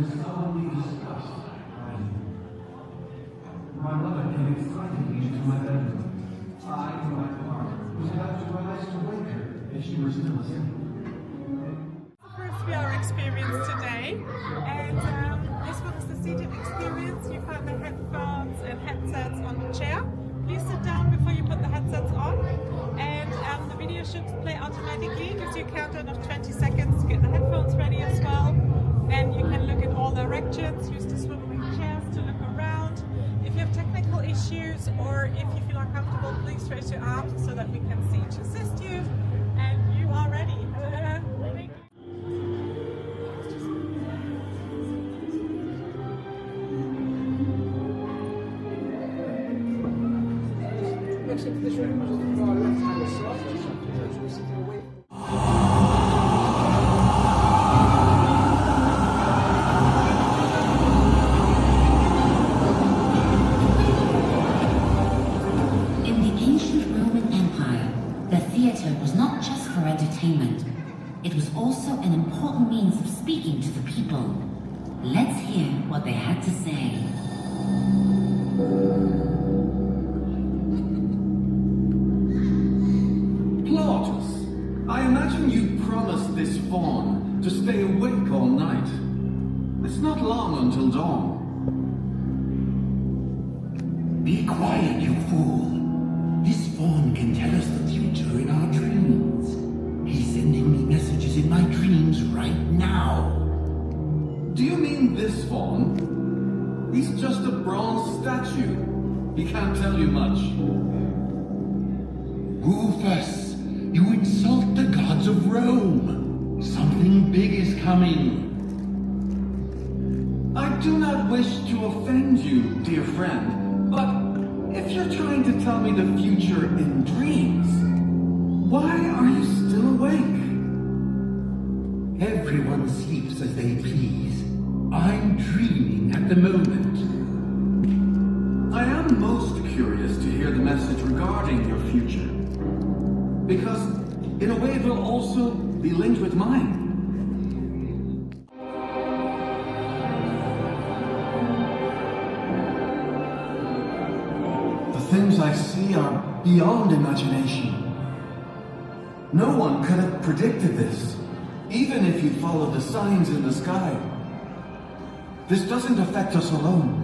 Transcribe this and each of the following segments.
solemnly discussed by you. My mother came excitedly into my bedroom. I, for my part, was about to rise to wake her if she were still asleep. First VR experience today, and this one's the seated experience. You find the headphones and headsets on the chair. Please sit down before you put the headsets on, and the video should play automatically. It gives you a countdown of 20 seconds to get the headphones ready as well, and you can look in all directions, use the swiveling chairs to look around. If you have technical issues or if you feel uncomfortable, please raise your arms so that we can see to assist you, and you are ready. This room was on the far left-hand side, so we're sitting away. In the ancient Roman Empire, the theatre was not just for entertainment. It was also an important means of speaking to the people. Let's hear what they had to say. I imagine you promised this fawn to stay awake all night. It's not long until dawn. Be quiet, you fool. This fawn can tell us the future in our dreams. He's sending me messages in my dreams right now. Do you mean this fawn? He's just a bronze statue. He can't tell you much. Rufus! You insult the gods of Rome! Something big is coming! I do not wish to offend you, dear friend, but if you're trying to tell me the future in dreams, why are you still awake? Everyone sleeps as they please. I'm dreaming at the moment. I am most curious to hear the message regarding your future. Because, in a way, it will also be linked with mine. The things I see are beyond imagination. No one could have predicted this, even if you followed the signs in the sky. This doesn't affect us alone.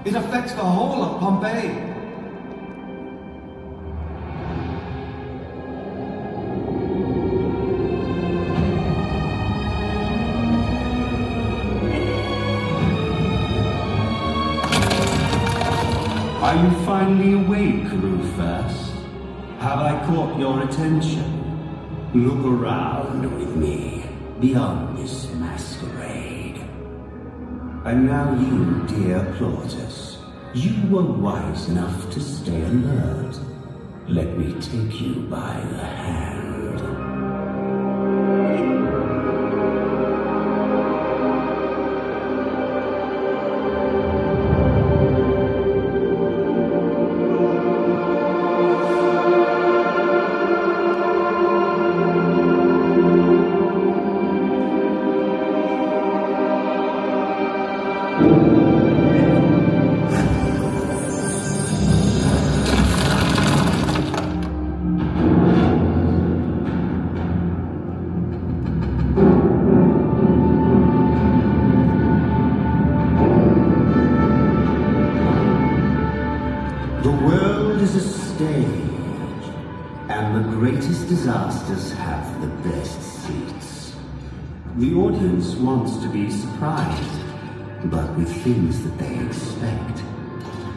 It affects the whole of Pompeii. Are you finally awake, Rufus? Have I caught your attention? Look around with me, beyond this masquerade. And now you, dear Plautus, you were wise enough to stay alert. Let me take you by the hand. Disasters have the best seats. The audience wants to be surprised, but with things that they expect.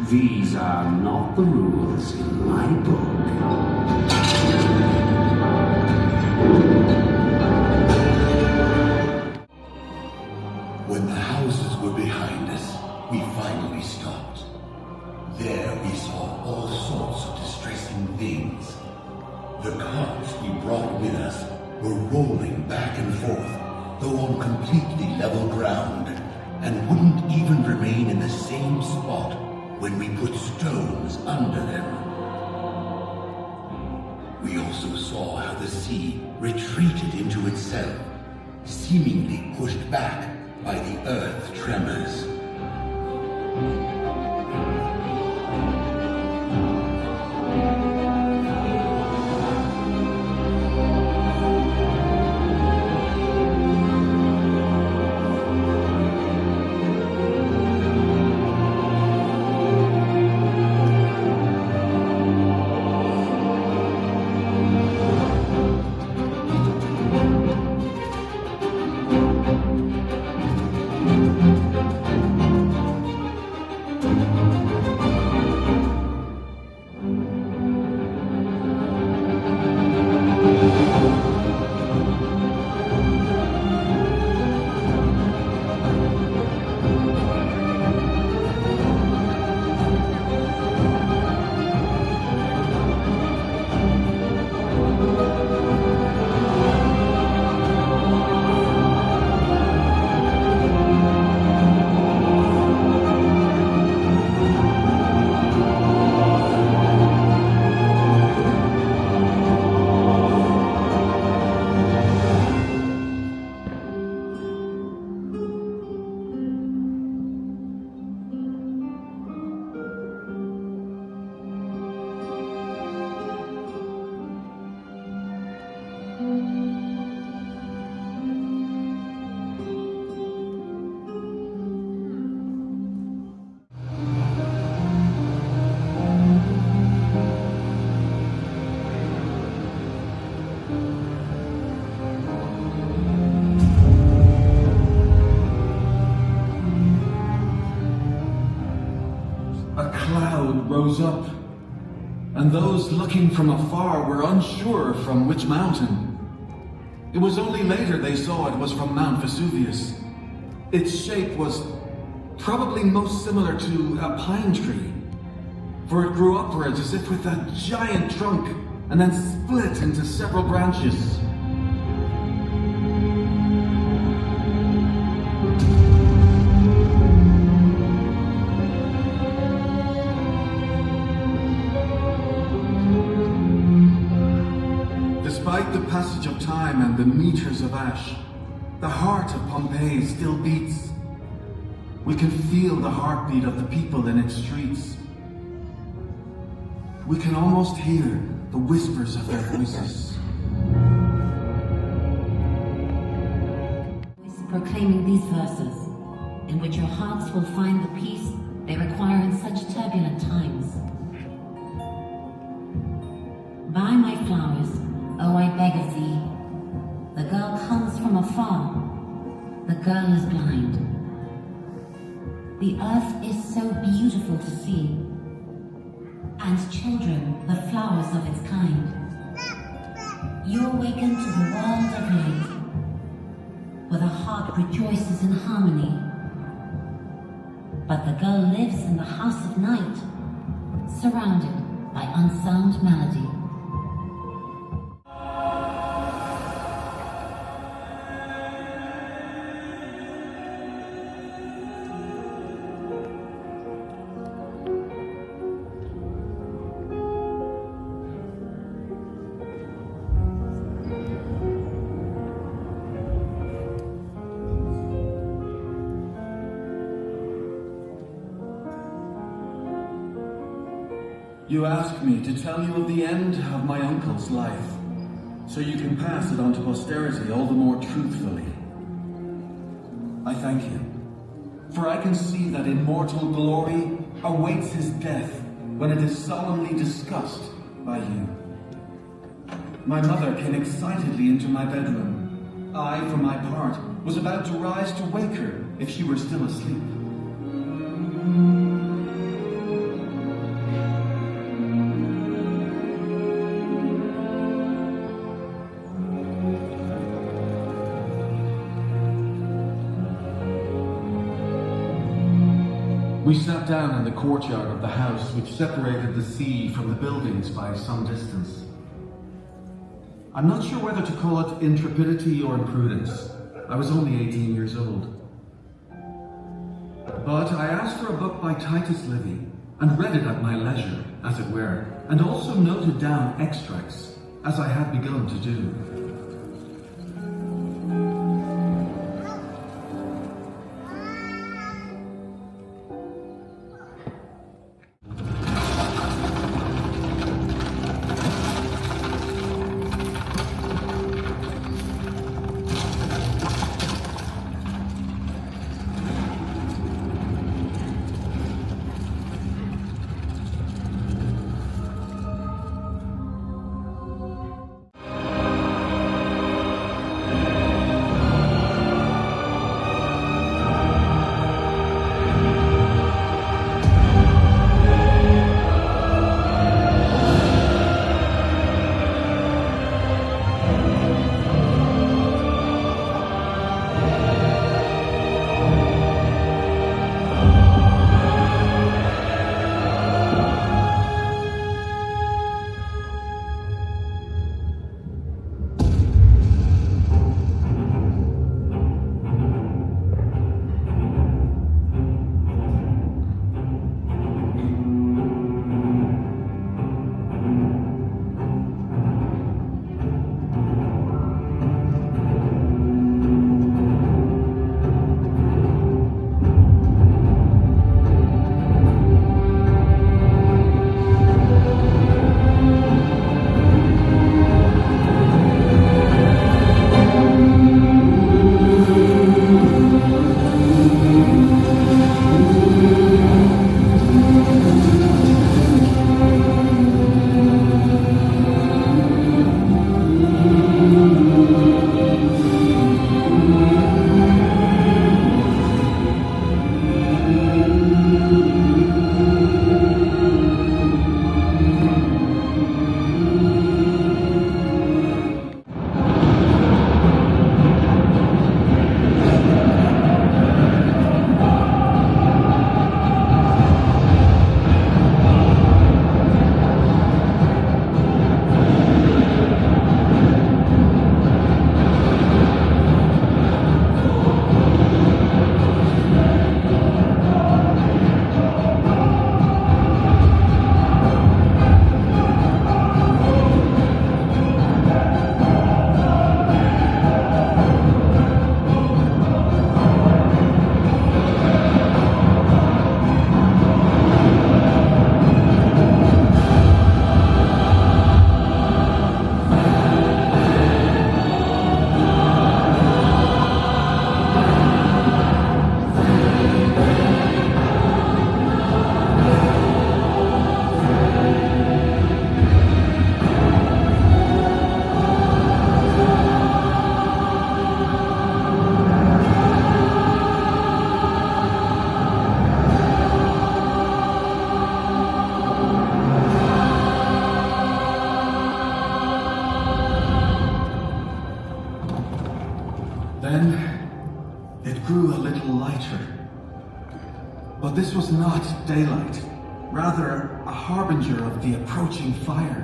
These are not the rules in my book. When the houses were behind us, we finally stopped. There we saw all sorts of distressing things. The carts we brought with us were rolling back and forth, though on completely level ground, and wouldn't even remain in the same spot when we put stones under them. We also saw how the sea retreated into itself, seemingly pushed back by the earth tremors. Rose up, and those looking from afar were unsure from which mountain. It was only later they saw it was from Mount Vesuvius. Its shape was probably most similar to a pine tree, for it grew upwards as if with a giant trunk and then split into several branches. Despite the passage of time and the meters of ash, the heart of Pompeii still beats. We can feel the heartbeat of the people in its streets. We can almost hear the whispers of their voices. Proclaiming these verses, in which your hearts will find the peace they require in such turbulent times. Buy my flowers, oh, I beg of thee. The girl comes from afar. The girl is blind. The earth is so beautiful to see, and children, the flowers of its kind. You awaken to the world of light, where the heart rejoices in harmony. But the girl lives in the house of night, surrounded by unsound melody. You ask me to tell you of the end of my uncle's life, so you can pass it on to posterity all the more truthfully. I thank you, for I can see that immortal glory awaits his death when it is solemnly discussed by you. My mother came excitedly into my bedroom. I, for my part, was about to rise to wake her if she were still asleep. We sat down in the courtyard of the house, which separated the sea from the buildings by some distance. I'm not sure whether to call it intrepidity or imprudence. I was only 18 years old. But I asked for a book by Titus Livy, and read it at my leisure, as it were, and also noted down extracts, as I had begun to do. But this was not daylight, rather a harbinger of the approaching fire.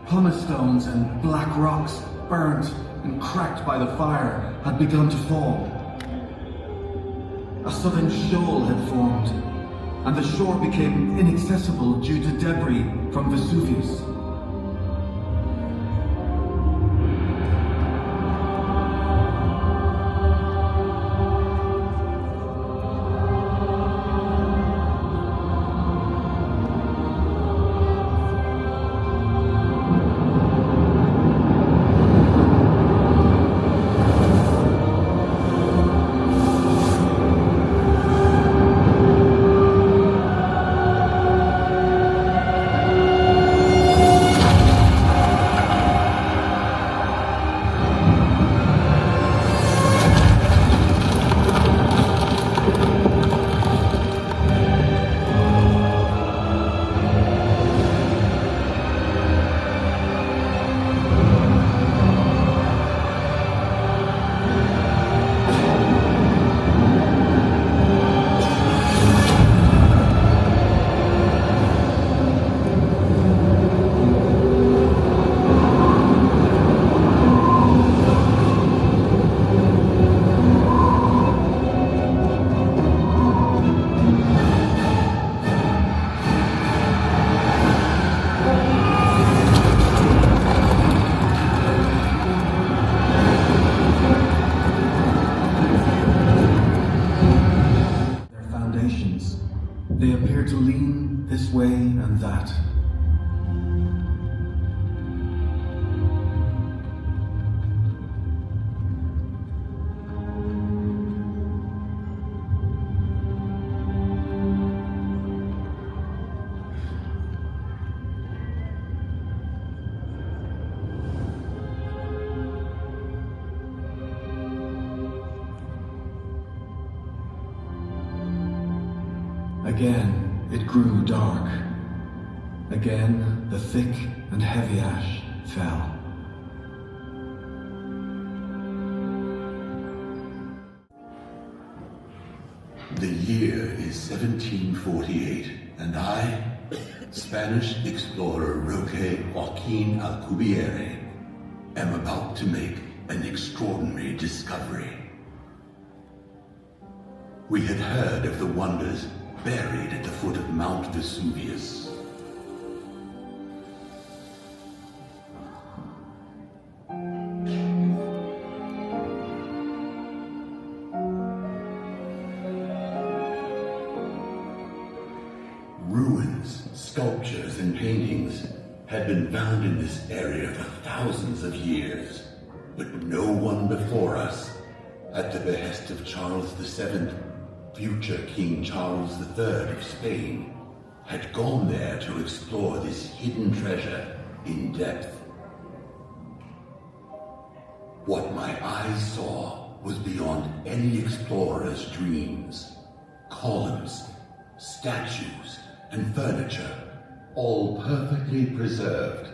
Pumice stones and black rocks, burnt and cracked by the fire, had begun to fall. A sudden shoal had formed, and the shore became inaccessible due to debris from Vesuvius. Again, it grew dark. Again, the thick and heavy ash fell. The year is 1748, and I, Spanish explorer Roque Joaquin Alcubierre, am about to make an extraordinary discovery. We had heard of the wonders buried at the foot of Mount Vesuvius. Ruins, sculptures, and paintings had been found in this area for thousands of years, but no one before us, at the behest of Charles VII, future King Charles III of Spain, had gone there to explore this hidden treasure in depth. What my eyes saw was beyond any explorer's dreams. Columns, statues, and furniture, all perfectly preserved.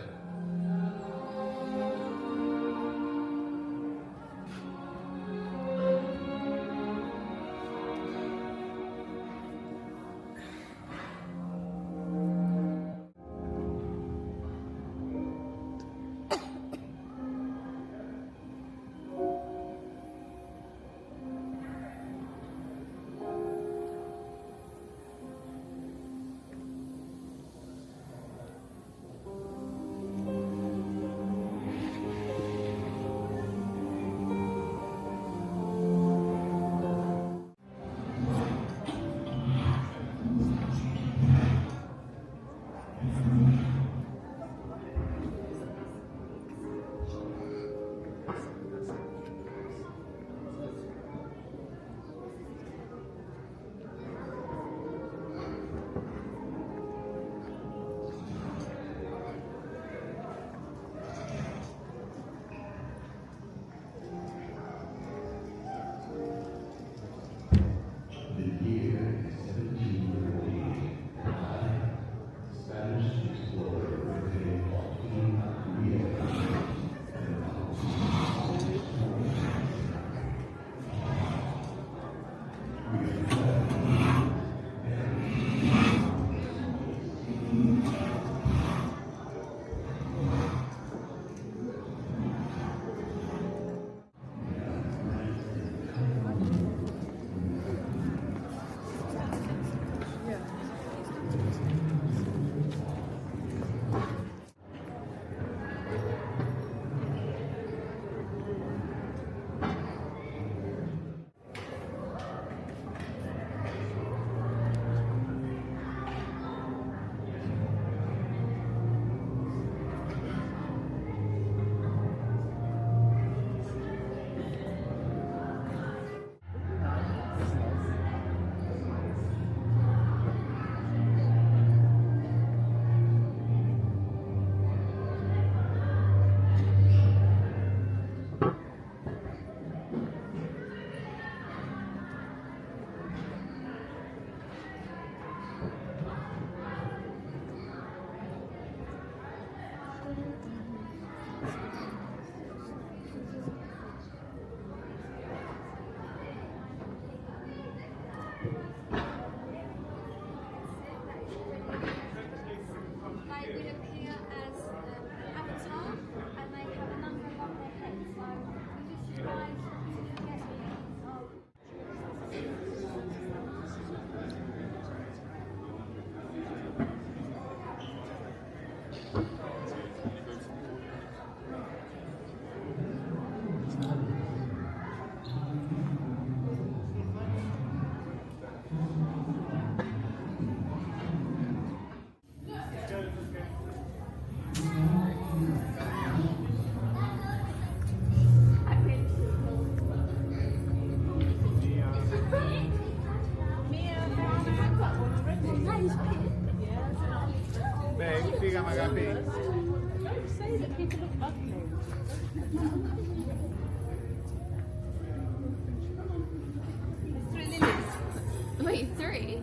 Don't say that people look ugly. Three lilies. Wait, three?